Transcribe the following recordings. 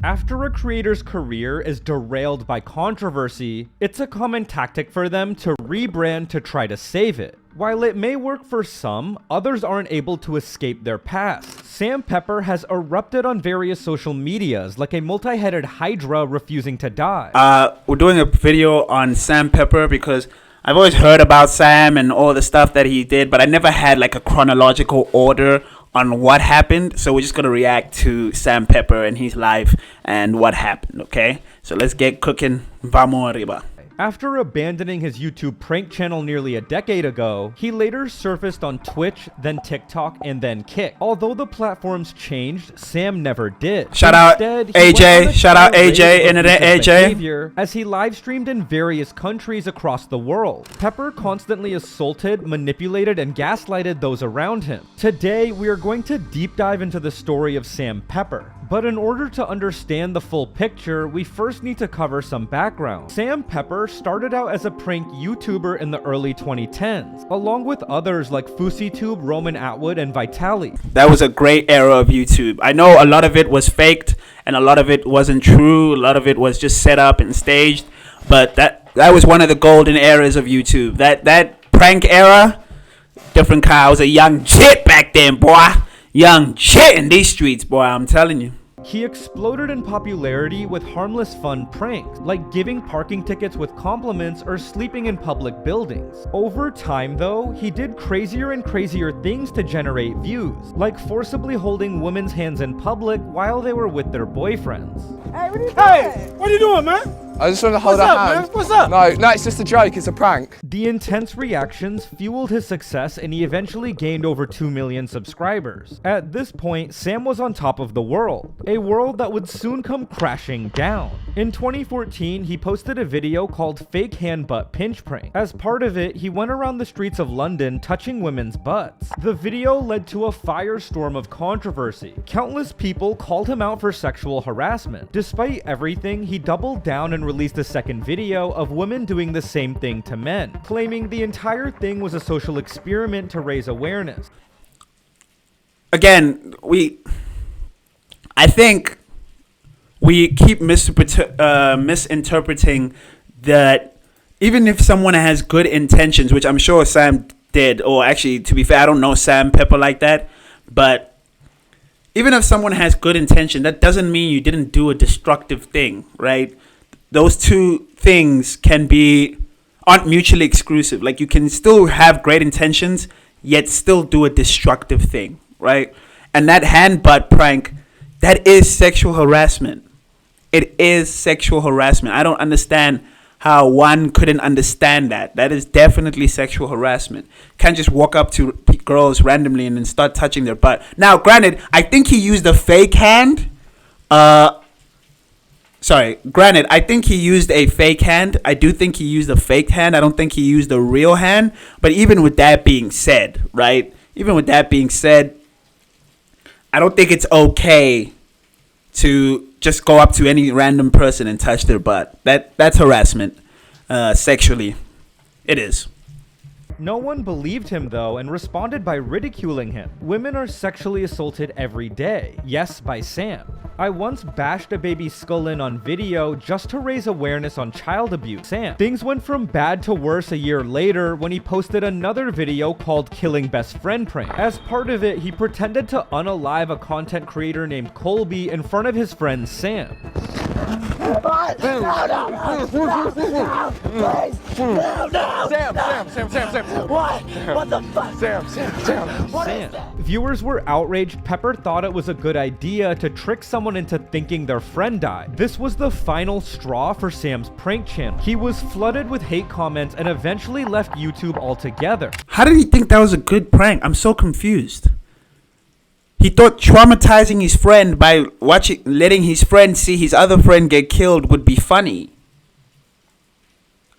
After a creator's career is derailed by controversy, it's a common tactic for them to rebrand to try to save it. While it may work for some, others aren't able to escape their past. Sam Pepper has erupted on various social medias like a multi-headed hydra refusing to die. We're doing a video on Sam Pepper because I've always heard about Sam and all the stuff that he did, but I never had like a chronological order on what happened. So we're just going to react to Sam Pepper and his life and what happened, okay? So let's get cooking. Vamos arriba. After abandoning his YouTube prank channel nearly a decade ago, he later surfaced on Twitch, then TikTok, and then Kick. Although the platforms changed, Sam never did. Shout out AJ, shout out AJ, Internet AJ. As he live streamed in various countries across the world. Pepper constantly assaulted, manipulated, and gaslighted those around him. Today, we are going to deep dive into the story of Sam Pepper. But in order to understand the full picture, we first need to cover some background. Sam Pepper started out as a prank YouTuber in the early 2010s, along with others like FouseyTube, Roman Atwood, and Vitali. That was a great era of YouTube. I know a lot of it was faked, and a lot of it wasn't true. A lot of it was just set up and staged. But that was one of the golden eras of YouTube. That prank era, different kind. I was a young shit back then, boy. Young shit in these streets, boy, I'm telling you. He exploded in popularity with harmless fun pranks, like giving parking tickets with compliments or sleeping in public buildings. Over time though, he did crazier and crazier things to generate views, like forcibly holding women's hands in public while they were with their boyfriends. Hey, what are you doing? Hey, what are you doing, man? I just want to hold her hand. Man? What's up? No, it's just a joke. It's a prank. The intense reactions fueled his success and he eventually gained over 2 million subscribers. At this point, Sam was on top of the world, a world that would soon come crashing down. In 2014, he posted a video called Fake Hand Butt Pinch Prank. As part of it, he went around the streets of London touching women's butts. The video led to a firestorm of controversy. Countless people called him out for sexual harassment. Despite everything, he doubled down and released a second video of women doing the same thing to men, claiming the entire thing was a social experiment to raise awareness. Again, I think we keep misinterpreting that even if someone has good intentions, which I'm sure Sam did, or actually, to be fair, I don't know Sam Pepper like that, but even if someone has good intention, that doesn't mean you didn't do a destructive thing, right? Those two things aren't mutually exclusive. Like, you can still have great intentions, yet still do a destructive thing, right? And that hand butt prank, that is sexual harassment. It is sexual harassment. I don't understand how one couldn't understand that. That is definitely sexual harassment. Can't just walk up to girls randomly and then start touching their butt. Now, granted, I think he used a fake hand. Granted, I think he used a fake hand. I do think he used a fake hand. I don't think he used a real hand. But even with that being said, right? Even with that being said, I don't think it's okay to just go up to any random person and touch their butt. That's harassment, sexually. It is. No one believed him though and responded by ridiculing him. Women are sexually assaulted every day. Yes, by Sam. I once bashed a baby's skull in on video just to raise awareness on child abuse. Sam. Things went from bad to worse a year later when he posted another video called Killing Best Friend Prank. As part of it, he pretended to unalive a content creator named Colby in front of his friend Sam. Sam. What the fuck? Sam. Viewers were outraged. Pepper thought it was a good idea to trick someone into thinking their friend died. This was the final straw for Sam's prank channel. He was flooded with hate comments and eventually left YouTube altogether. How did he think that was a good prank? I'm so confused. He thought traumatizing his friend by letting his friend see his other friend get killed would be funny.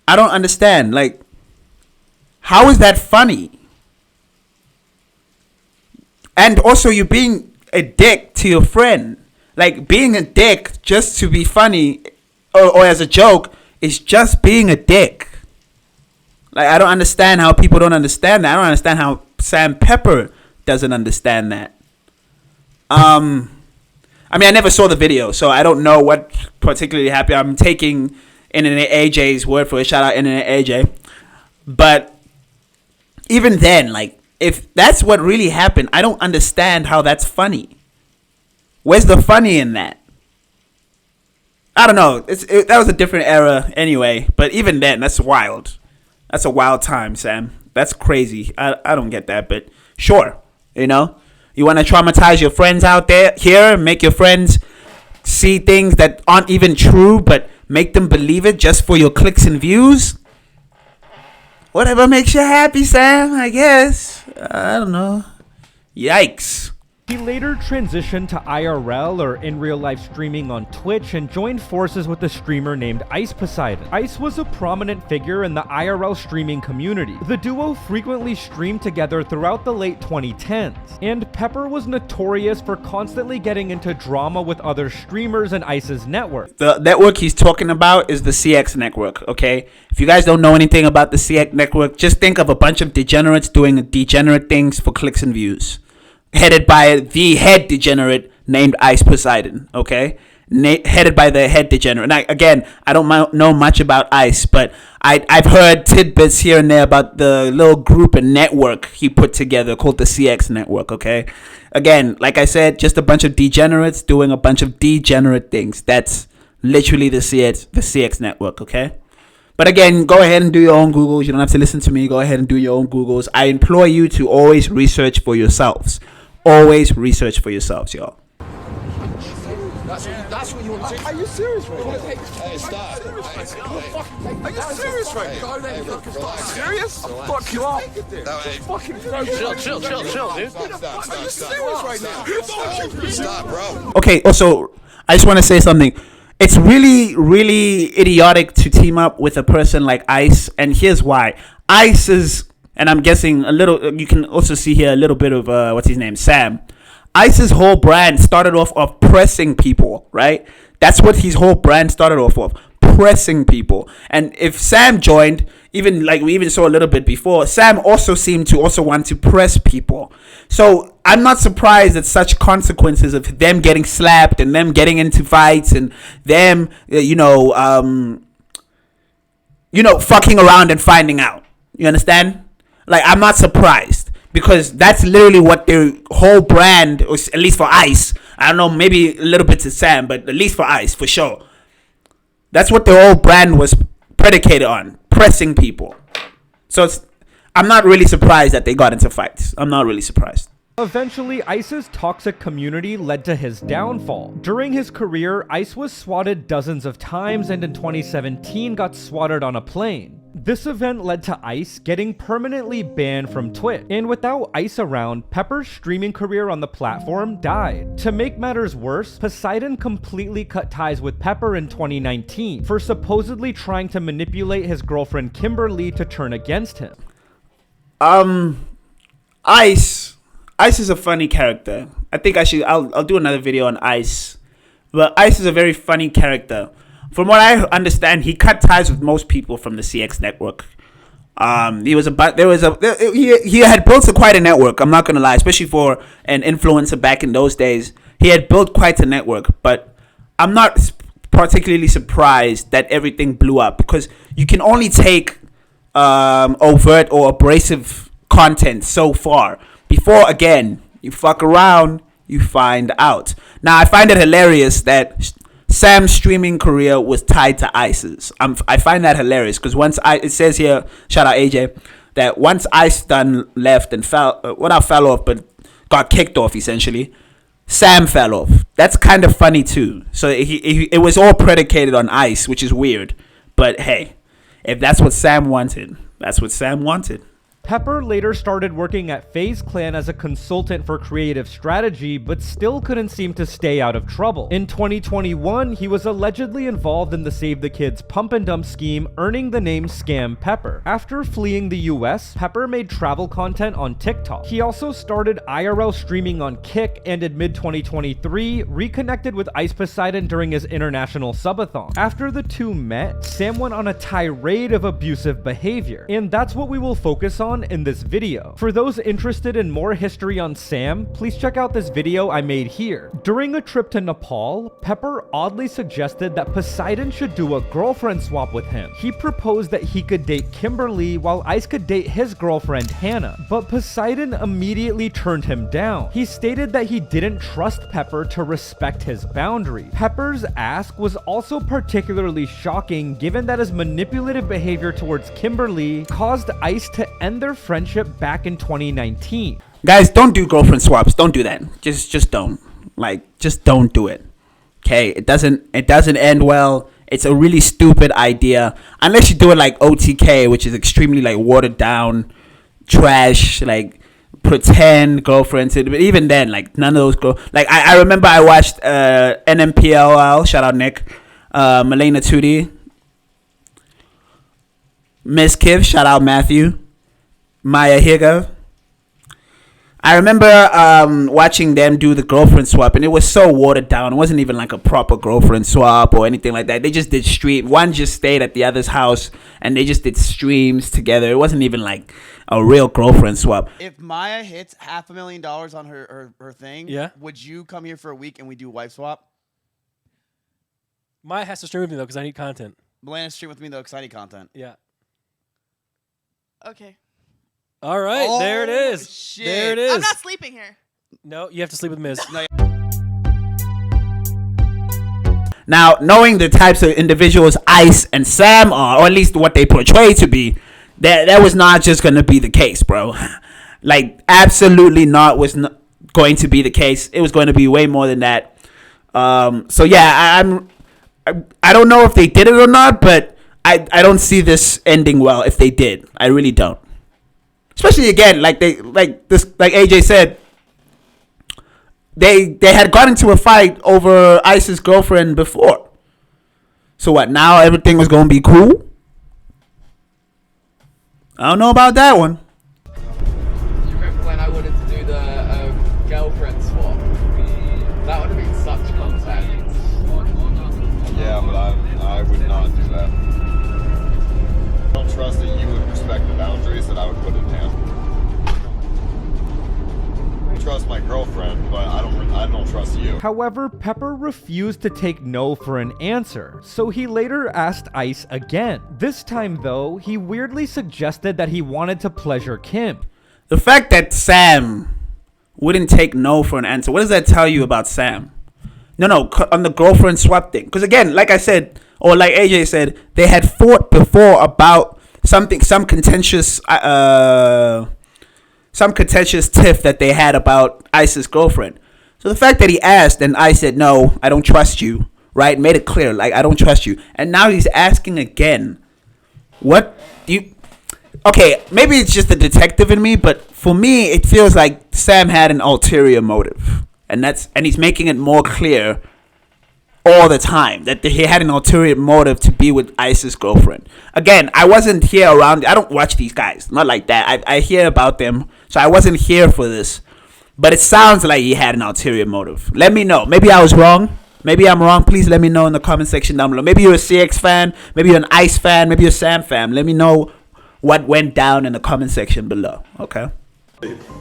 I don't understand. Like, how is that funny? And also, you're being a dick to your friend. Like, being a dick just to be funny or as a joke is just being a dick. Like, I don't understand how people don't understand that. I don't understand how Sam Pepper doesn't understand that. I mean, I never saw the video, so I don't know what particularly happened. I'm taking Internet AJ's word for it. Shout out Internet AJ. But even then, like, if that's what really happened, I don't understand how that's funny. Where's the funny in that? I don't know. That was a different era anyway. But even then, that's wild. That's a wild time, Sam. That's crazy. I don't get that, but sure, you know. You want to traumatize your friends out there here, make your friends see things that aren't even true, but make them believe it just for your clicks and views? Whatever makes you happy, Sam, I guess. I don't know. Yikes. He later transitioned to IRL, or in real life streaming, on Twitch and joined forces with a streamer named Ice Poseidon. Ice was a prominent figure in the IRL streaming community. The duo frequently streamed together throughout the late 2010s, and Pepper was notorious for constantly getting into drama with other streamers in Ice's network. The network he's talking about is the CX network, okay? If you guys don't know anything about the CX network, just think of a bunch of degenerates doing degenerate things for clicks and views. Headed by the head degenerate named Ice Poseidon, okay? Headed by the head degenerate. Now, again, I don't know much about Ice, but I've heard tidbits here and there about the little group and network he put together called the CX network, okay? Again, like I said, just a bunch of degenerates doing a bunch of degenerate things. That's literally the CX network, okay? But again, go ahead and do your own Googles. You don't have to listen to me. Go ahead and do your own Googles. I implore you to always research for yourselves. Always research for yourselves, y'all. That's what you want to do. Are you serious right now? Hey, stop. Are you serious right now? Serious? I'll fuck you up. Chill, dude. Are you serious right now? Stop, bro. Okay, also, I just want to say something. It's really, really idiotic to team up with a person like Ice, and here's why. Ice is, and I'm guessing a little, you can also see here a little bit of, what's his name, Sam. Ice's whole brand started off of pressing people, right? That's what his whole brand started off of, pressing people. And if Sam joined, even like we even saw a little bit before, Sam also seemed to also want to press people. So I'm not surprised at such consequences of them getting slapped and them getting into fights and them, fucking around and finding out. You understand? Like, I'm not surprised, because that's literally what their whole brand was, at least for Ice. I don't know, maybe a little bit to Sam, but at least for Ice, for sure. That's what their whole brand was predicated on, pressing people. So I'm not really surprised that they got into fights. I'm not really surprised. Eventually, Ice's toxic community led to his downfall. During his career, Ice was swatted dozens of times, and in 2017 got swatted on a plane. This event led to Ice getting permanently banned from Twitch, and without Ice around, Pepper's streaming career on the platform died. To make matters worse, Poseidon completely cut ties with Pepper in 2019 for supposedly trying to manipulate his girlfriend Kimberly to turn against him. Ice is a funny character. I think I'll do another video on Ice. But Ice is a very funny character. From what I understand, he cut ties with most people from the CX network. He had built quite a network. I'm not gonna lie, especially for an influencer back in those days. He had built quite a network, but I'm not particularly surprised that everything blew up, because you can only take overt or abrasive content so far before, again, you fuck around, you find out. Now, I find it hilarious that Sam's streaming career was tied to Ice's. I find that hilarious, because it says here, shout out AJ, that once Ice done left and fell off, but got kicked off essentially, Sam fell off. That's kind of funny too. So it was all predicated on Ice, which is weird. But hey, if that's what Sam wanted, that's what Sam wanted. Pepper later started working at FaZe Clan as a consultant for creative strategy, but still couldn't seem to stay out of trouble. In 2021, he was allegedly involved in the Save the Kids pump and dump scheme, earning the name Scam Pepper. After fleeing the US, Pepper made travel content on TikTok. He also started IRL streaming on Kick, and in mid-2023, reconnected with Ice Poseidon during his international subathon. After the two met, Sam went on a tirade of abusive behavior, and that's what we will focus on on in this video. For those interested in more history on Sam, please check out this video I made here. During a trip to Nepal, Pepper oddly suggested that Poseidon should do a girlfriend swap with him. He proposed that he could date Kimberly while Ice could date his girlfriend Hannah, but Poseidon immediately turned him down. He stated that he didn't trust Pepper to respect his boundaries. Pepper's ask was also particularly shocking given that his manipulative behavior towards Kimberly caused Ice to end their friendship back in 2019. Guys, don't do girlfriend swaps. Don't do that. Just don't. Like, just don't do it. Okay, it doesn't end well. It's a really stupid idea unless you do it like OTK, which is extremely like watered down trash, like pretend girlfriends. But even then, like none of those like I remember I watched NMPLL, shout out Nick, Melena Tootie, Miss Kiv, shout out Matthew, Maya Higa. I remember watching them do the girlfriend swap, and it was so watered down. It wasn't even like a proper girlfriend swap or anything like that. They just did stream. One just stayed at the other's house, and they just did streams together. It wasn't even like a real girlfriend swap. If Maya hits $500,000 on her thing, yeah, would you come here for a week and we do wife swap? Maya has to stream with me though, because I need content. Melena stream with me though, because I need content. Yeah. Okay. All right, there it is. Shit. There it is. I'm not sleeping here. No, you have to sleep with Miz. No, Now, knowing the types of individuals Ice and Sam are, or at least what they portray to be, that was not just going to be the case, bro. Like, absolutely not was not going to be the case. It was going to be way more than that. So, yeah, I don't know if they did it or not, but I don't see this ending well if they did. I really don't. Especially again, like AJ said, they had got into a fight over Ice's girlfriend before. So what? Now everything was gonna be cool? I don't know about that one. You remember when I wanted to do the girlfriend swap? That would have been such content. Yeah, but I would not do that. I don't trust that you would respect the boundaries that I would put in him. I trust my girlfriend, but I don't trust you. However, Pepper refused to take no for an answer, so he later asked Ice again. This time though, he weirdly suggested that he wanted to pleasure Kim. The fact that Sam wouldn't take no for an answer, what does that tell you about Sam? No, on the girlfriend swap thing. Because again, like I said, or like AJ said, they had fought before about some contentious tiff that they had about Ice's girlfriend. So the fact that he asked and I said, no, I don't trust you, right? Made it clear, like, I don't trust you. And now he's asking again. What do you... Okay, maybe it's just the detective in me, but for me, it feels like Sam had an ulterior motive. And he's making it more clear all the time that he had an ulterior motive to be with Ice's girlfriend. Again, I wasn't here around. I don't watch these guys. Not like that. I hear about them, so I wasn't here for this. But it sounds like he had an ulterior motive. Let me know. Maybe I was wrong. Maybe I'm wrong. Please let me know in the comment section down below. Maybe you're a CX fan. Maybe you're an Ice fan. Maybe you're a Sam fan. Let me know what went down in the comment section below. Okay.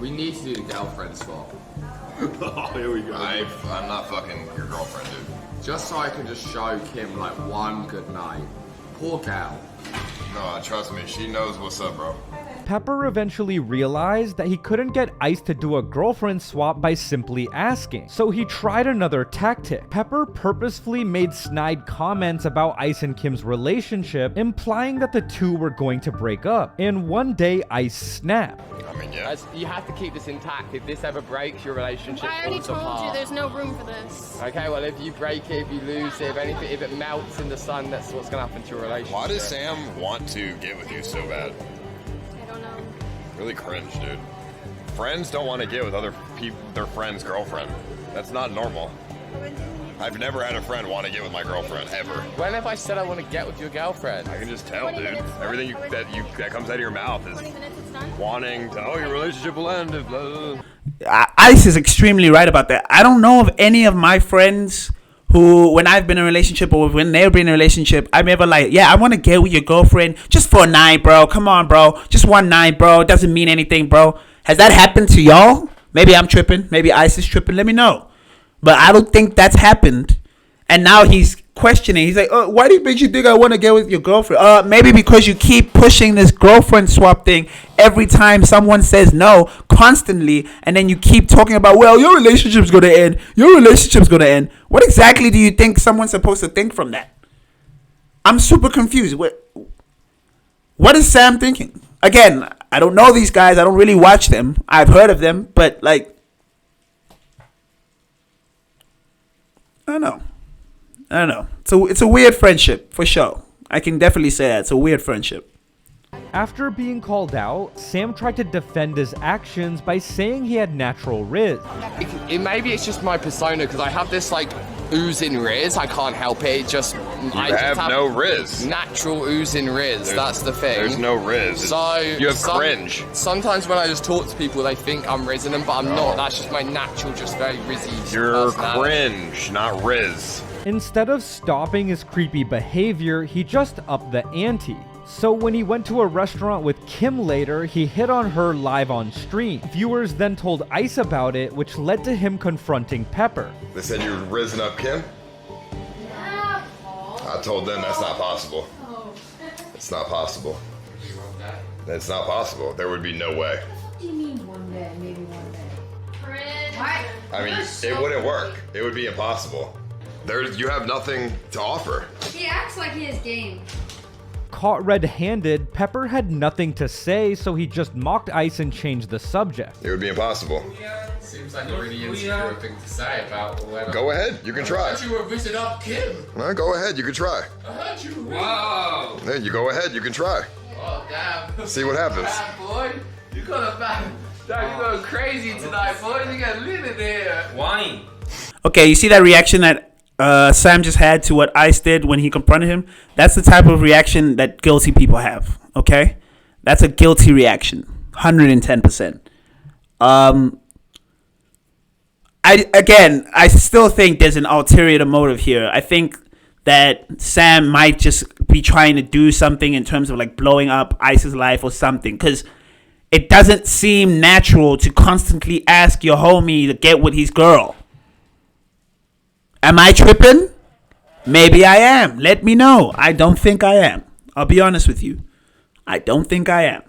We need to do the girlfriend swap. Oh, here we go. I'm not fucking your girlfriend, dude. Just so I can just show Kim like one good night. Poor gal. No, trust me, she knows what's up, bro. Pepper eventually realized that he couldn't get Ice to do a girlfriend swap by simply asking, so he tried another tactic. Pepper purposefully made snide comments about Ice and Kim's relationship, implying that the two were going to break up. And one day, Ice snapped. I mean, yeah. You have to keep this intact. If this ever breaks, your relationship I already falls told apart. you there's no room for this. Okay, well, if you break it, if you lose it, if it melts in the sun, that's what's going to happen to your relationship. Why does Sam want to get with you so bad? I don't know. Really cringe, dude. Friends don't want to get with other people, their friend's girlfriend. That's not normal. I've never had a friend want to get with my girlfriend, ever. When have I said I want to get with your girlfriend? I can just tell, dude. Everything that comes out of your mouth is 20 minutes, it's done? wanting to, oh, your relationship will end if blah, blah, blah. Ice is extremely right about that. I don't know of any of my friends who, when I've been in a relationship or when they've been in a relationship, I'm ever like, yeah, I want to get with your girlfriend just for a night, bro. Come on, bro. Just one night, bro. It doesn't mean anything, bro. Has that happened to y'all? Maybe I'm tripping. Maybe Ice is tripping. Let me know. But I don't think that's happened. And now he's questioning. He's like, why do you think I want to get with your girlfriend? Maybe because you keep pushing this girlfriend swap thing every time someone says no constantly. And then you keep talking about, well, your relationship's going to end. Your relationship's going to end. What exactly do you think someone's supposed to think from that? I'm super confused. What is Sam thinking? Again, I don't know these guys. I don't really watch them. I've heard of them. But, like, I don't know. It's a weird friendship, for sure. I can definitely say that. It's a weird friendship. After being called out, Sam tried to defend his actions by saying he had natural riz. Maybe it's just my persona, because I have this, like, oozing riz. I can't help it. I have no riz. Natural oozing riz. That's the thing. There's no riz. So you have cringe. Sometimes when I just talk to people, they think I'm rizzing them, but I'm not. That's just my natural, just very rizzy. You're cringe, not riz. Instead of stopping his creepy behavior, he just upped the ante. So when he went to a restaurant with Kim later, he hit on her live on stream. Viewers then told Ice about it, which led to him confronting Pepper. They said you were risen up Kim? Yeah. I told them that's not possible. It's not possible. It's not possible. There would be no way. What do you mean one day, maybe one day? Cringe. I mean, it wouldn't work. It would be impossible. You have nothing to offer. He acts like he has game. Caught red-handed, Pepper had nothing to say, so he just mocked Ice and changed the subject. It would be impossible. Seems like a really insecure thing to say about whether. Go ahead, you can try. I heard you were risen up Kim. No, go ahead, you can try. I heard you. Wow. Yeah, you go ahead, you can try. Oh damn. See what happens. Bad boy, you got a bad. Damn, you going crazy tonight, boy. You got lit in here. Wine. Okay, you see that reaction that Sam just had to what Ice did when he confronted him? That's the type of reaction that guilty people have, okay? That's a guilty reaction, 110%. I still think there's an ulterior motive here. I think that Sam might just be trying to do something in terms of like blowing up Ice's life or something, because it doesn't seem natural to constantly ask your homie to get with his girl. Am I tripping? Maybe I am. Let me know. I don't think I am. I'll be honest with you. I don't think I am.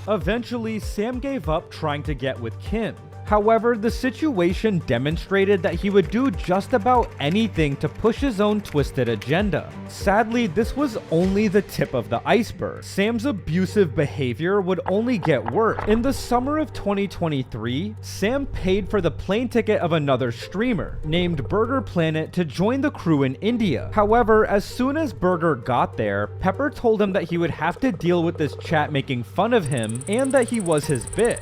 Eventually, Sam gave up trying to get with Kim. However, the situation demonstrated that he would do just about anything to push his own twisted agenda. Sadly, this was only the tip of the iceberg. Sam's abusive behavior would only get worse. In the summer of 2023, Sam paid for the plane ticket of another streamer, named Burger Planet, to join the crew in India. However, as soon as Burger got there, Pepper told him that he would have to deal with this chat making fun of him, and that he was his bitch.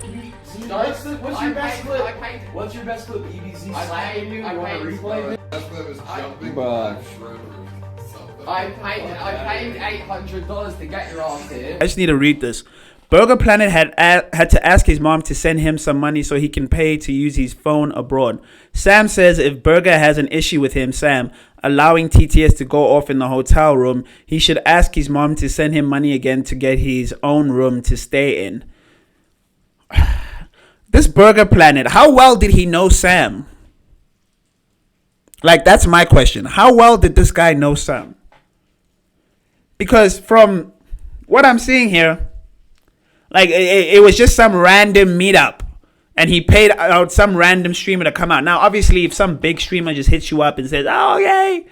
What's your best clip? What's your best clip? EBZ slapping you? You want to replay it? I paid $800 to get your ass here. I just need to read this. Burger Planet had to ask his mom to send him some money so he can pay to use his phone abroad. Sam says if Burger has an issue with him, Sam, allowing TTS to go off in the hotel room, he should ask his mom to send him money again to get his own room to stay in. This Burger Planet, how well did he know Sam? Like, that's my question. How well did this guy know Sam? Because from what I'm seeing here, like, it was just some random meetup. And he paid out some random streamer to come out. Now, obviously, if some big streamer just hits you up and says, oh, yay,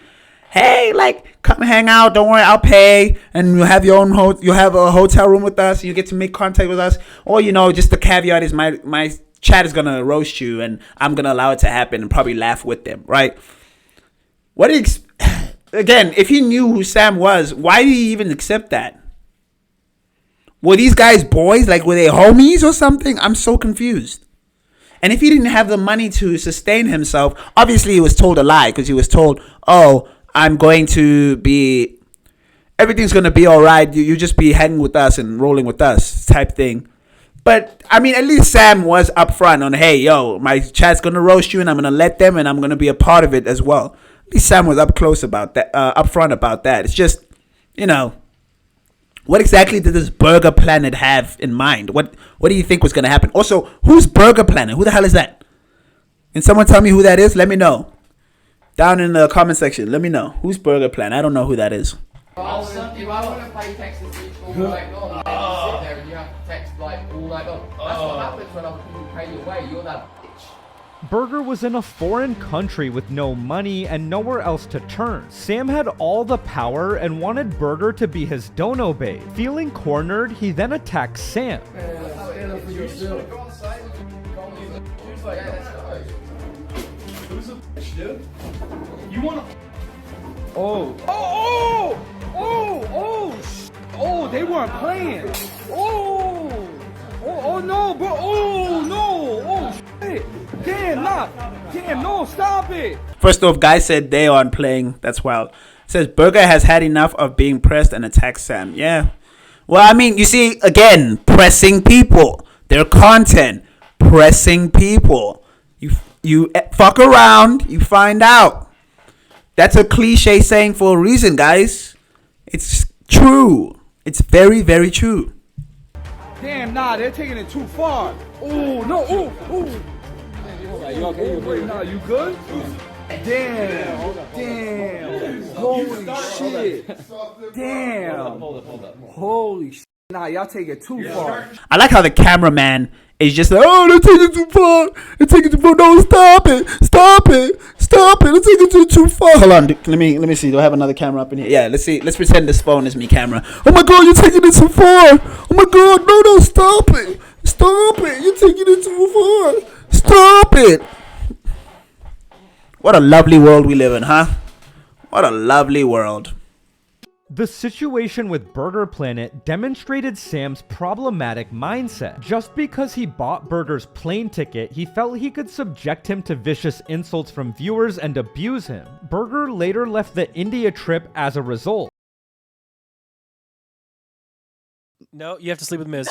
hey, like, come hang out. Don't worry, I'll pay. And you have your own you have a hotel room with us. You get to make contact with us. Or, you know, just the caveat is my chat is going to roast you. And I'm going to allow it to happen and probably laugh with them, right? Again, if he knew who Sam was, why did he even accept that? Were these guys boys? Like, were they homies or something? I'm so confused. And if he didn't have the money to sustain himself, obviously he was told a lie, because he was told, oh, I'm going to be, everything's going to be all right. You just be hanging with us and rolling with us type thing. But, I mean, at least Sam was upfront on, hey, yo, my chat's going to roast you and I'm going to let them and I'm going to be a part of it as well. At least Sam was up front about that. It's just, you know, what exactly did this Burger Planet have in mind? What do you think was going to happen? Also, who's Burger Planet? Who the hell is that? Can someone tell me who that is? Let me know. Down in the comment section, let me know. Who's Burger Planet? I don't know who that is. If I want to play Text to Speech all night long, you sit there and you have to text like all night long. That's what happens when other people pay your way. You're that bitch. Burger was in a foreign country with no money and nowhere else to turn. Sam had all the power and wanted Burger to be his dono babe. Feeling cornered, he then attacked Sam. You want to? Oh, they weren't playing. Oh no, bro. Oh no. Oh shit. Damn, no, stop it. First off, guy said they aren't playing. That's wild. Says Burger has had enough of being pressed and attacks Sam. Yeah. Well, I mean, you see, again, pressing people. Their content. Pressing people. You fuck around, you find out. That's a cliche saying for a reason, guys. It's true. It's very, very true. Damn, nah, they're taking it too far. Oh no, oh. You okay? Wait, nah, you good? Damn. Holy shit. Damn. Holy shit. Nah, y'all take it too far. I like how the cameraman is just like, oh, they're taking it too far. They're taking it too far. No, stop it. They're taking it too far. Hold on. Let me see. Do I have another camera up in here? Yeah, let's see. Let's pretend this phone is me camera. Oh my God, you're taking it too far. Oh my God, no, stop it. You're taking it too far. Stop it. What a lovely world we live in, huh? What a lovely world. The situation with Burger Planet demonstrated Sam's problematic mindset. Just because he bought Burger's plane ticket, he felt he could subject him to vicious insults from viewers and abuse him. Burger later left the India trip as a result. No, you have to sleep with Miz.